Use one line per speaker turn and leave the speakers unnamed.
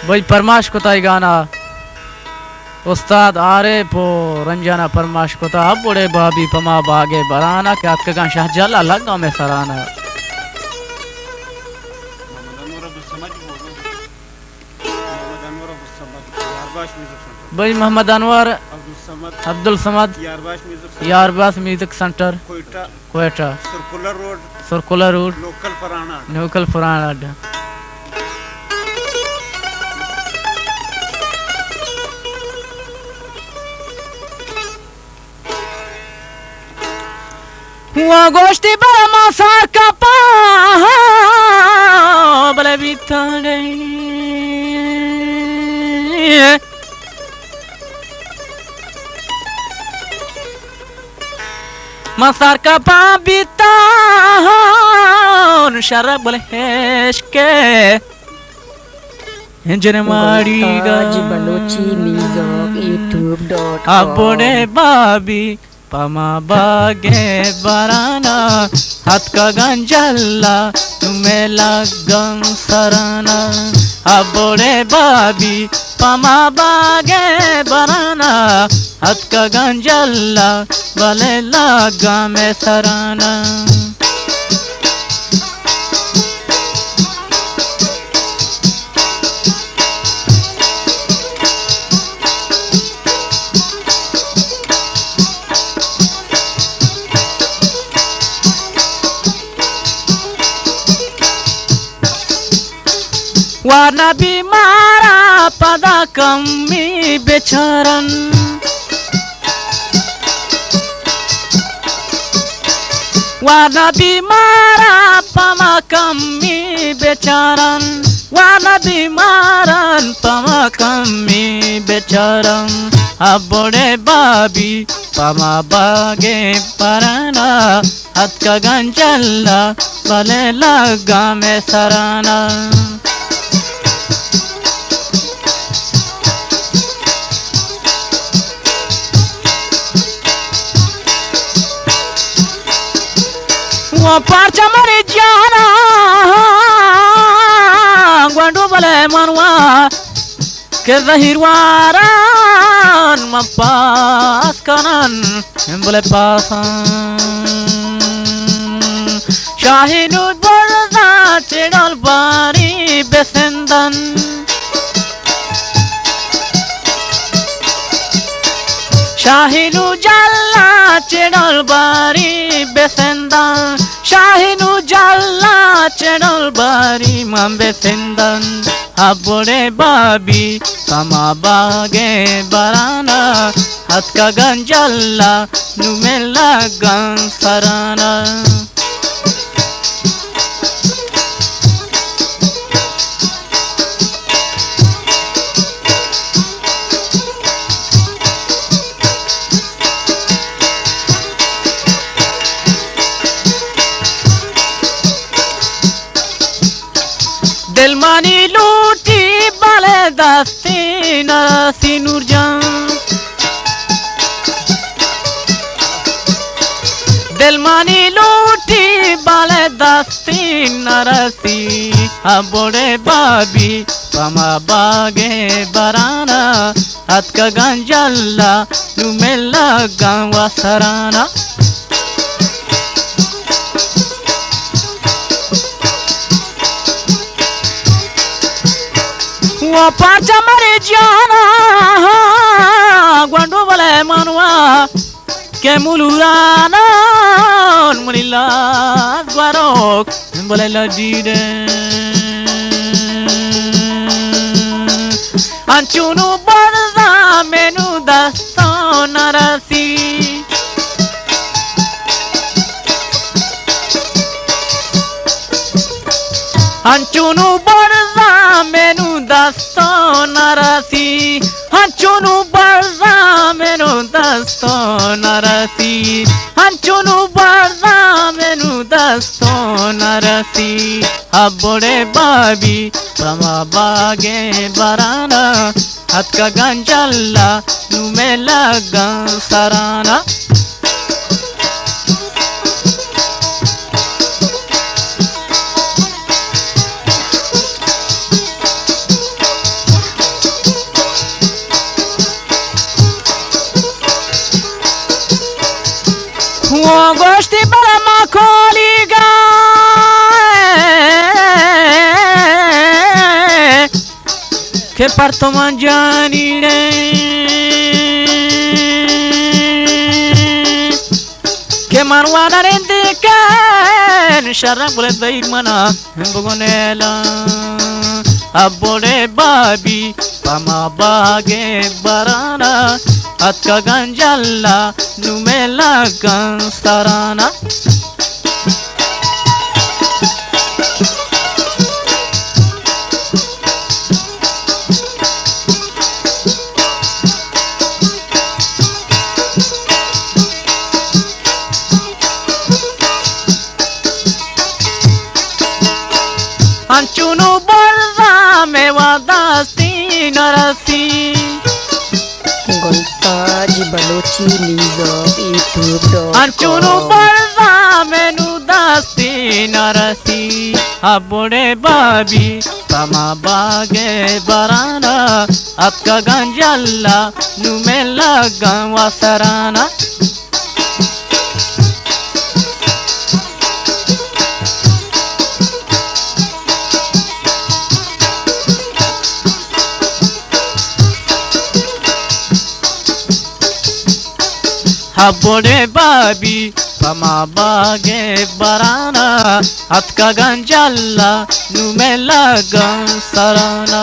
वही परमाश को ताई गाना उस्ताद आरे पो रंजाना परमाश को ता अब बड़े बाबी पमा बागे बराना क्या का शाहजाला लगा में सराना भाई मोहम्मद अनवर अब्दुल समद यारबास music centre Quetta circular road local फराना अड्डा हुआ गोष्टी बड़ा मासार का पा बले बीता गई मासार का पा बीता शराब बोले हैश के जनमाड़ी
जी बलोची म्यूजिक youtube.com
अपने बाबी पमा बागे बराना हाथ का गंजल्ला तुम्हें लगन सराना अबोरे बाबी पमा बागे बराना हाथ का गंजल्ला भले लगा में Sarana warna bimara pada kami becaran warna bimara pama kami becaran warna bimaran pama kami becaran abode babi pama bage parana hat ka ganjalla bale laga me sarana parcha mari jana gwandu bale manwa ke zahirwaran mapas kanan bale pasan shahinu borza chedal bari besendan shahinu jalla chedal bari besendan shahinu jalla chedal bari mambe sendan abore babi sama bage barana hat ka ganjalla numela gan sarana दिलमानी लूटी बाले दस्ती नरसी नूरजान दिलमानी लूटी बाले दस्ती नरसी अबोड़े बाबी पमा बागे बराना हाथ का गंजल्ला नुमेला गांवा Sarana parcha mari jana gwandu bale manwa ke mulurana munila gwarok bale lajide anchunu barza menu dasto narasi anchunu barza menu dasto narasi anchunu barza menu dasto narasi anchunu barza menu dasto narasi abode babi pama bage barana hat ka ganjalla numela gan sarana gosti para macoliga che parto mangianire che marwana rendikan sharang boleh baik mana bugonela abole babi pama bage barana atka ganjalla numela gansarana Anchunu barra me wadasti narasi
Golta Ji Balochi Mizok YouTube.com
Anchunu barra me nudasti narasi abode babi pama bage barana atka ganjalla numela ganwasarana habode babi pama bage barana atka ganjalla numela gansarana